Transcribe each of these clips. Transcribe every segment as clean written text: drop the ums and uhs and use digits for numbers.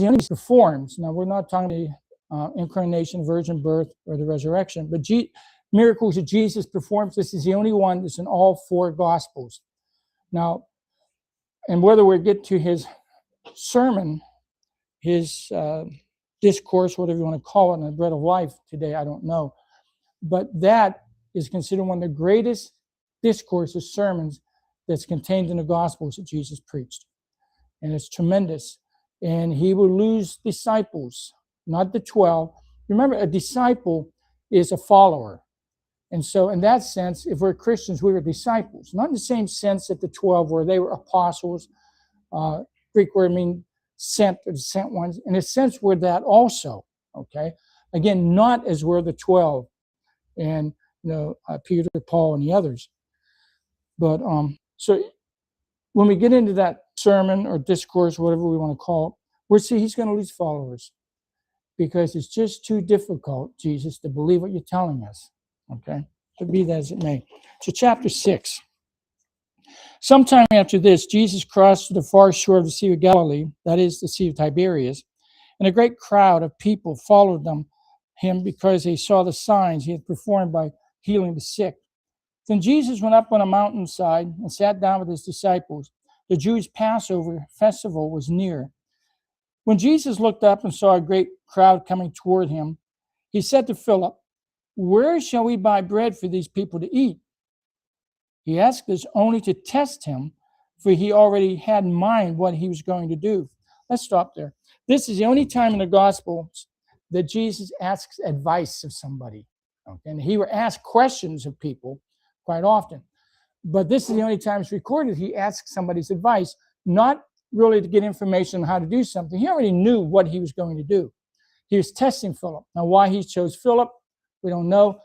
the only performs. Now, we're not talking the incarnation, virgin birth, or the resurrection, but miracles that Jesus performs. This is the only one that's in all four Gospels. Now, and whether we get to his sermon, his discourse, whatever you want to call it, on the bread of life today, I don't know. But that is considered one of the greatest discourses, sermons, that's contained in the Gospels that Jesus preached. And it's tremendous. And he will lose disciples, not the 12. Remember, a disciple is a follower. And so in that sense, if we're Christians, we were disciples. Not in the same sense that the 12 were. They were apostles. Greek word means sent, or sent ones. In a sense, we're that also. Okay? Again, not as we're the 12. And, Peter, Paul, and the others. But so when we get into that sermon or discourse, whatever we want to call it, we'll see he's going to lose followers because it's just too difficult, Jesus, to believe what you're telling us. Okay? But be that as it may. So chapter 6. Sometime after this, Jesus crossed to the far shore of the Sea of Galilee, that is, the Sea of Tiberias, and a great crowd of people followed him because they saw the signs he had performed by healing the sick. Then Jesus went up on a mountainside and sat down with his disciples. The Jews' Passover festival was near. When Jesus looked up and saw a great crowd coming toward him, he said to Philip, "Where shall we buy bread for these people to eat?" He asked this only to test him, for he already had in mind what he was going to do. Let's stop there. This is the only time in the Gospels that Jesus asks advice of somebody. Okay? And he will ask questions of people quite often. But this is the only time it's recorded he asks somebody's advice, not really to get information on how to do something. He already knew what he was going to do. He was testing Philip. Now, why he chose Philip, we don't know.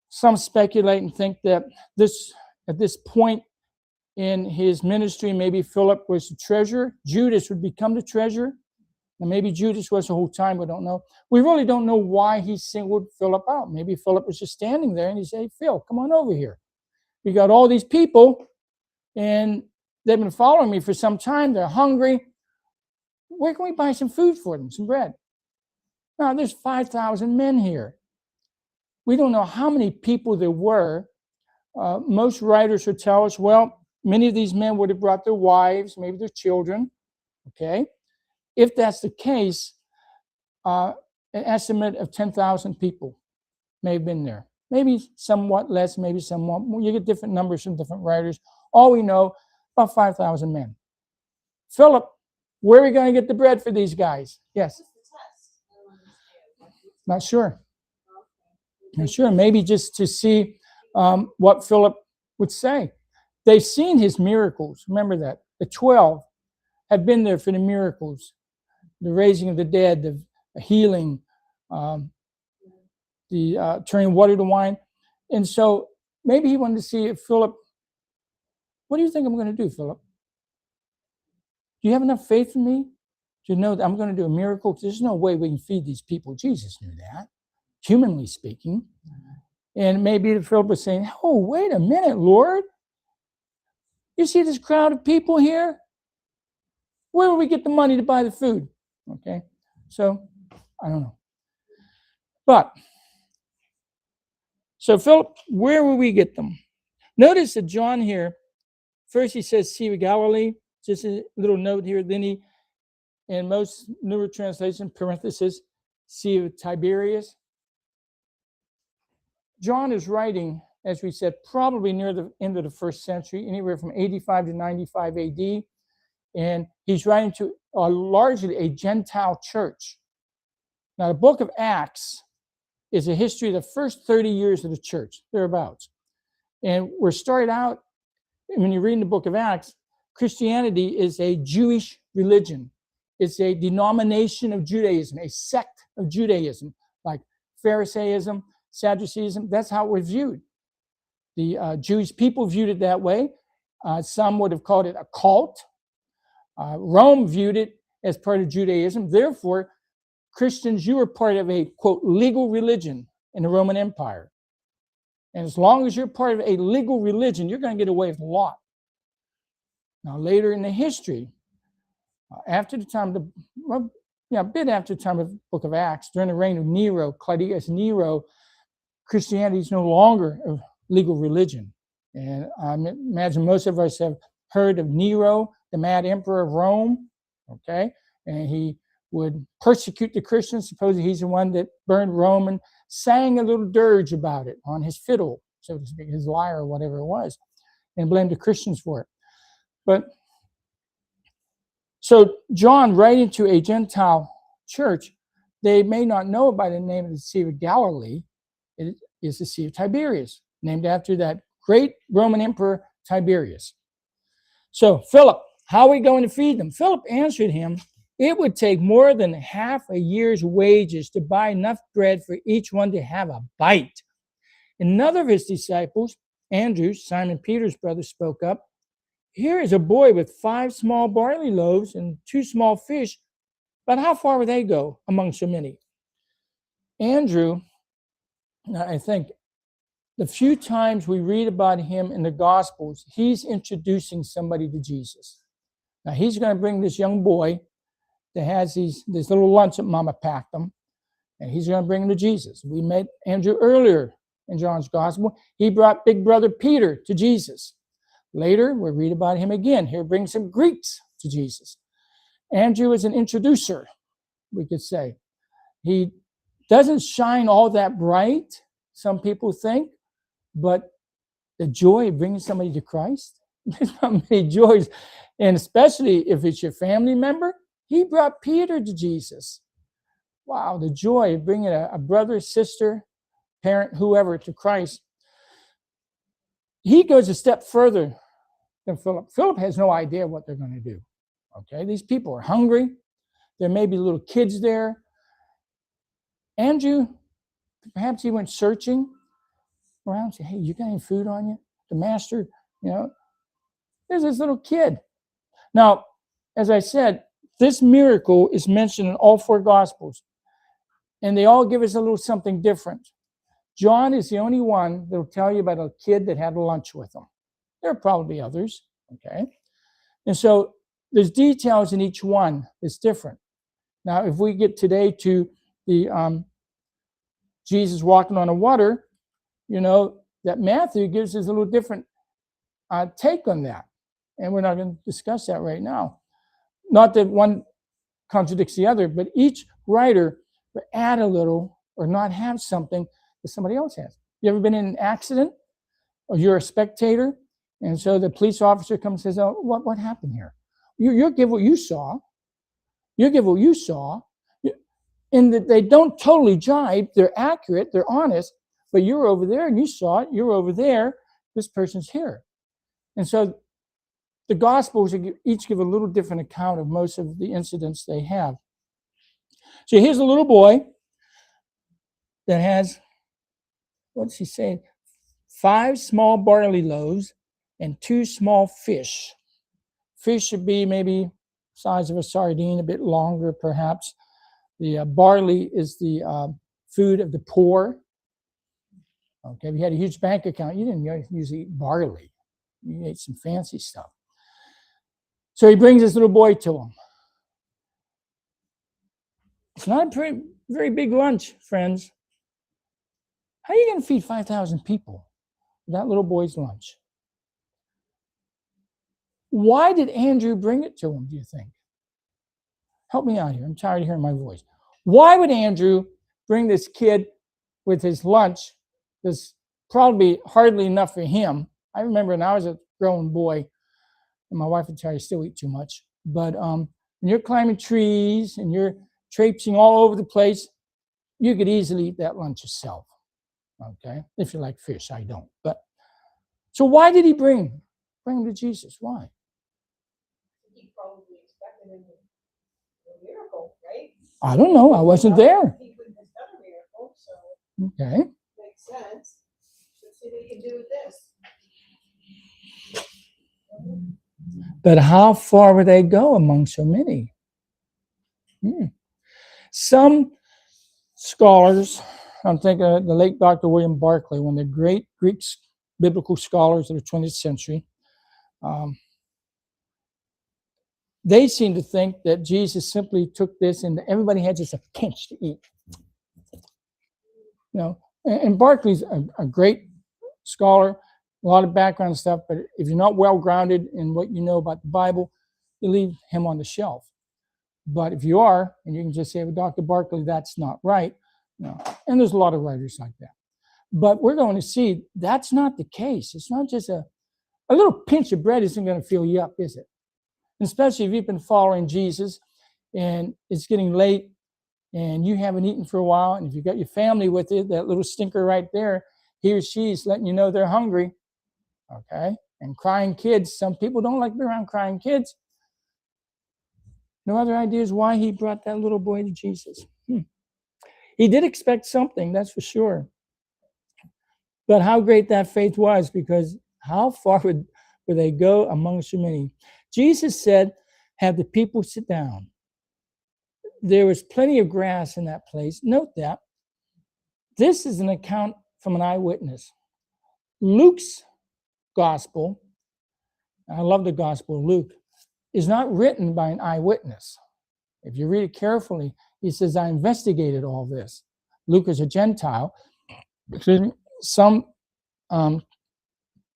Some speculate and think that at this point in his ministry, maybe Philip was the treasurer. Judas would become the treasurer. And maybe Judas was the whole time, we don't know. We really don't know why he singled Philip out. Maybe Philip was just standing there and he said, "Hey, Phil, come on over here. We got all these people and they've been following me for some time. They're hungry. Where can we buy some food for them, some bread?" Now, there's 5,000 men here. We don't know how many people there were. Most writers would tell us, well, many of these men would have brought their wives, maybe their children. Okay? If that's the case, an estimate of 10,000 people may have been there. Maybe somewhat less, maybe somewhat more. You get different numbers from different writers. All we know, about 5,000 men. Philip, where are we going to get the bread for these guys? Yes? Not sure. Not sure. Maybe just to see what Philip would say. They've seen his miracles. Remember that. The 12 had been there for the miracles, the raising of the dead, the healing, the turning water to wine. And so maybe he wanted to see if Philip, what do you think I'm going to do, Philip? Do you have enough faith in me to know that I'm going to do a miracle? There's no way we can feed these people. Jesus knew that, humanly speaking. And maybe Philip was saying, "Oh, wait a minute, Lord. You see this crowd of people here? Where will we get the money to buy the food?" Okay, so I don't know. But, so Philip, where will we get them? Notice that John here, first he says Sea of Galilee, just a little note here. Then he, in most newer translation, parenthesis, Sea of Tiberias. John is writing, as we said, probably near the end of the first century, anywhere from 85 to 95 AD. And he's writing to largely a Gentile church. Now, the book of Acts is a history of the first 30 years of the church, thereabouts. And we're started out, when you read in the book of Acts, Christianity is a Jewish religion. It's a denomination of Judaism, a sect of Judaism, like Pharisaism, Sadduceeism. That's how it was viewed. The Jewish people viewed it that way. Some would have called it a cult. Rome viewed it as part of Judaism. Therefore, Christians, you were part of a, quote, legal religion in the Roman Empire. And as long as you're part of a legal religion, you're going to get away with a lot. Now, later in the history, after the time, a bit after the time of the book of Acts, during the reign of Nero, Claudius Nero, Christianity is no longer a legal religion. And I imagine most of us have heard of Nero, the mad emperor of Rome, okay? And he would persecute the Christians. Supposedly he's the one that burned Rome and sang a little dirge about it on his fiddle, so to speak, his lyre or whatever it was, and blamed the Christians for it. But so John, writing to a Gentile church, they may not know by the name of the Sea of Galilee. It is the Sea of Tiberias, named after that great Roman Emperor Tiberius. So Philip, how are we going to feed them? Philip answered him, it would take more than half a year's wages to buy enough bread for each one to have a bite. Another of his disciples, Andrew, Simon Peter's brother, spoke up. Here is a boy with 5 small barley loaves and 2 small fish, but how far would they go among so many? Andrew, I think the few times we read about him in the Gospels, he's introducing somebody to Jesus. Now, he's going to bring this young boy that has this little lunch that Mama packed him, and he's going to bring him to Jesus. We met Andrew earlier in John's Gospel. He brought big brother Peter to Jesus. Later, we'll read about him again. He'll bring some Greeks to Jesus. Andrew is an introducer, we could say. He doesn't shine all that bright, some people think, but the joy of bringing somebody to Christ, there's not many joys. And especially if it's your family member, he brought Peter to Jesus. Wow, the joy of bringing a brother, sister, parent, whoever to Christ. He goes a step further than Philip. Philip has no idea what they're going to do. Okay, these people are hungry. There may be little kids there. Andrew, perhaps he went searching around and said, hey, you got any food on you? The master, there's this little kid. Now, as I said, this miracle is mentioned in all 4 Gospels, and they all give us a little something different. John is the only one that will tell you about a kid that had lunch with him. There are probably others, okay? And so there's details in each one that's different. Now, if we get today to the Jesus walking on the water, that Matthew gives us a little different take on that. And we're not going to discuss that right now. Not that one contradicts the other, but each writer will add a little or not have something that somebody else has. You ever been in an accident? Or you're a spectator, and so the police officer comes and says, oh, what happened here? You give what you saw. You give what you saw. And that they don't totally jibe. They're accurate. They're honest. But you're over there and you saw it. You're over there. This person's here. And so the Gospels each give a little different account of most of the incidents they have. So here's a little boy that has, what's he saying? 5 small barley loaves and 2 small fish. Fish should be maybe size of a sardine, a bit longer perhaps. The barley is the food of the poor. Okay, if you had a huge bank account, you didn't usually eat barley. You ate some fancy stuff. So he brings this little boy to him. It's not a very big lunch, friends. How are you going to feed 5,000 people with that little boy's lunch? Why did Andrew bring it to him, do you think? Help me out here. I'm tired of hearing my voice. Why would Andrew bring this kid with his lunch that's probably hardly enough for him? I remember when I was a growing boy, and my wife would tell you, still eat too much. But when you're climbing trees and you're traipsing all over the place, you could easily eat that lunch yourself. Okay, if you like fish, I don't. But so why did he bring him to Jesus? Why? He probably expected him a miracle, right? I don't know. I wasn't there. He wouldn't have done a miracle, so Okay. makes sense. Let's see what he can do with this. But how far would they go among so many? Some scholars, I'm thinking of the late Dr. William Barclay, one of the great Greek biblical scholars of the 20th century. they seem to think that Jesus simply took this and everybody had just a pinch to eat. And Barclay's a great scholar, a lot of background stuff, but if you're not well grounded in what you know about the Bible, you leave him on the shelf. But if you are, and you can just say, well, Dr. Barclay, that's not right. And there's a lot of writers like that. But we're going to see that's not the case. It's not just a little pinch of bread isn't going to fill you up, is it? And especially if you've been following Jesus and it's getting late and you haven't eaten for a while, and if you've got your family with you, that little stinker right there, he or she's letting you know they're hungry, okay? And crying kids, some people don't like to be around crying kids. No other ideas why he brought that little boy to Jesus. He did expect something, that's for sure. But how great that faith was, because how far would they go among so many? Jesus said, have the people sit down. There was plenty of grass in that place. Note that. This is an account from an eyewitness. Luke's gospel, I love the gospel of Luke, is not written by an eyewitness. If you read it carefully, he says, I investigated all this. Luke is a Gentile. Some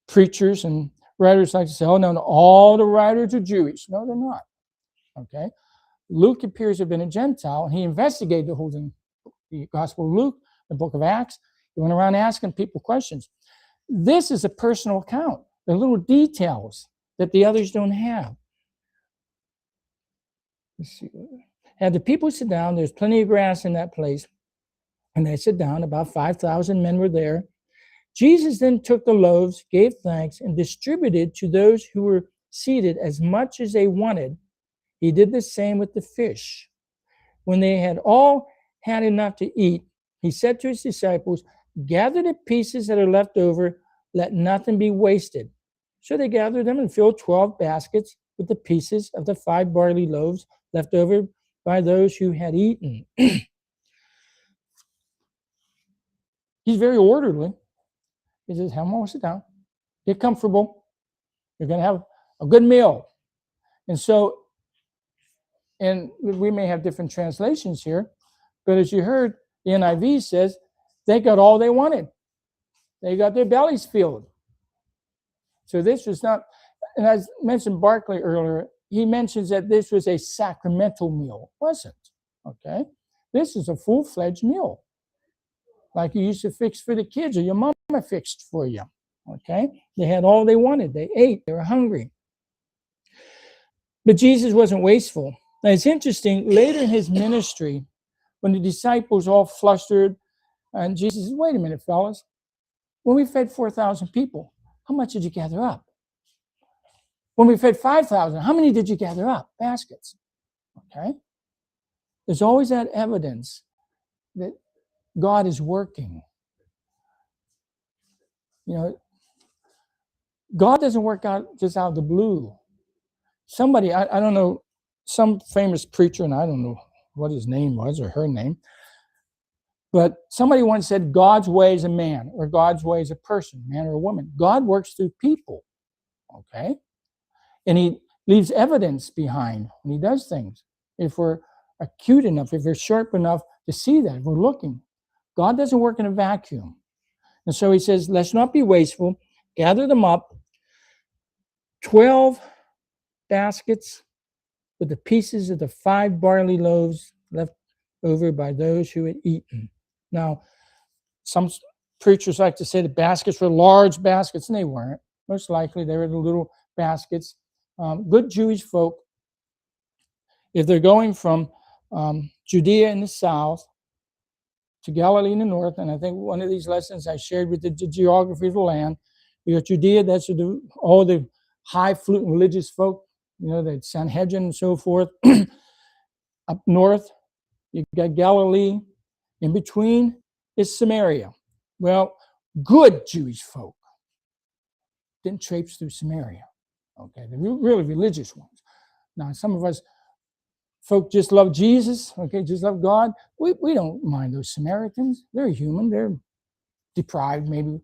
preachers and writers like to say, oh, no, all the writers are Jewish. No, they're not. Okay? Luke appears to have been a Gentile, and he investigated the whole thing. The Gospel of Luke, the book of Acts, he went around asking people questions. This is a personal account. The little details that the others don't have. Let's see. Had the people sit down, there's plenty of grass in that place, and they sit down. About 5,000 men were there. Jesus then took the loaves, gave thanks, and distributed to those who were seated as much as they wanted. He did the same with the fish. When they had all had enough to eat, he said to his disciples, gather the pieces that are left over, let nothing be wasted. So they gathered them and filled 12 baskets with the pieces of the 5 barley loaves left over by those who had eaten. He's very orderly. He says, have them all sit down, get comfortable. You're going to have a good meal. And so, and we may have different translations here, but as you heard, the NIV says they got all they wanted. They got their bellies filled. So this was not, and as mentioned Barclay earlier, he mentions that this was a sacramental meal. It wasn't, okay? This is a full-fledged meal, like you used to fix for the kids or your mama fixed for you, okay? They had all they wanted. They ate. They were hungry. But Jesus wasn't wasteful. Now, it's interesting, later in his ministry, when the disciples all flustered, and Jesus says, wait a minute, fellas. When we fed 4,000 people, how much did you gather up? When we fed 5,000, how many did you gather up? Baskets. Okay? There's always that evidence that God is working. You know, God doesn't work out just out of the blue. Somebody, I don't know, some famous preacher, and I don't know what his name was or her name, but somebody once said, God's way is a man, or God's way is a person, man or a woman. God works through people, okay? And he leaves evidence behind when he does things. If we're acute enough, if we're sharp enough to see that, if we're looking. God doesn't work in a vacuum. And so he says, let's not be wasteful. Gather them up. 12 baskets with the pieces of the 5 barley loaves left over by those who had eaten. Now, some preachers like to say the baskets were large baskets, and they weren't. Most likely they were the little baskets. Good Jewish folk, if they're going from Judea in the south to Galilee in the north, and I think one of these lessons I shared with the geography of the land, you got Judea, that's all the highfalutin religious folk, you know, the Sanhedrin and so forth. Up north, you got Galilee. In between is Samaria. Well, good Jewish folk didn't traipse through Samaria. Okay, the really religious ones. Now, some of us folk just love Jesus, okay, just love God. We don't mind those Samaritans. They're human. They're deprived, maybe.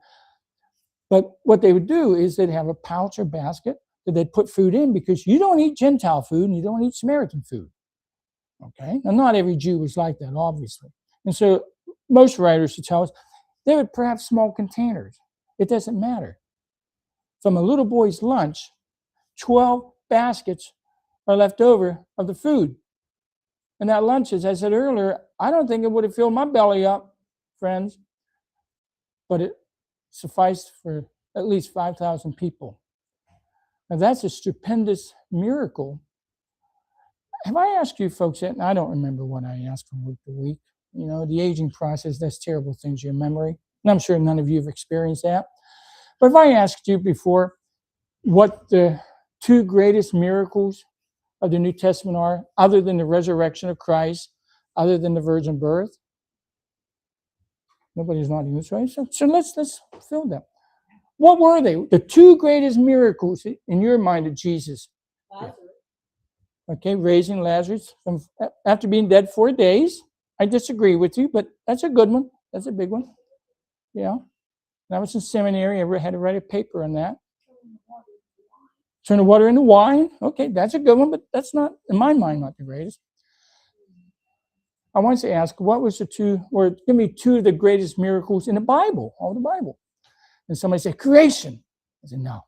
But what they would do is they'd have a pouch or basket that they'd put food in, because you don't eat Gentile food and you don't eat Samaritan food. Okay? Now, not every Jew was like that, obviously. And so most writers would tell us they would perhaps small containers. It doesn't matter. From a little boy's lunch, 12 baskets are left over of the food. And that lunch, as I said earlier, I don't think it would have filled my belly up, friends, but it sufficed for at least 5,000 people. Now, that's a stupendous miracle. Have I asked you folks that? And I don't remember what I asked from week to week. You know, the aging process, that's terrible things to your memory. And I'm sure none of you have experienced that. But if I asked you before what the two greatest miracles of the New Testament are, other than the resurrection of Christ, other than the virgin birth, nobody's nodding this way. So let's fill them. What were they? The two greatest miracles in your mind of Jesus. Lazarus. Okay, raising Lazarus from after being dead 4 days. I disagree with you, but that's a good one. That's a big one. Yeah. When I was in seminary, I had to write a paper on that. Turn the water into wine. Okay, that's a good one, but that's not, in my mind, not the greatest. I wanted to ask, what was the two, or give me two of the greatest miracles in the Bible, all the Bible. And somebody said, creation. I said, no.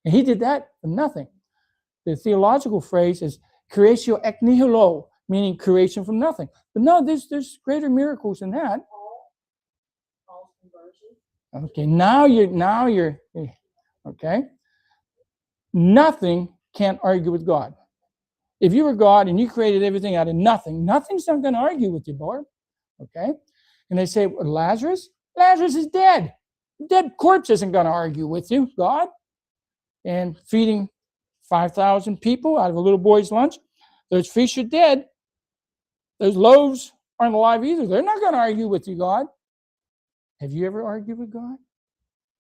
And he did that from nothing. The theological phrase is creatio ex nihilo, meaning creation from nothing. But no, there's greater miracles than that. Paul's conversion. Okay, now you're okay. Nothing can't argue with God. If you were God and you created everything out of nothing, nothing's not going to argue with you, Barb. Okay? And they say, well, Lazarus is dead. A dead corpse isn't going to argue with you, God. And feeding 5,000 people out of a little boy's lunch, those fish are dead. Those loaves aren't alive either. They're not going to argue with you, God. Have you ever argued with God?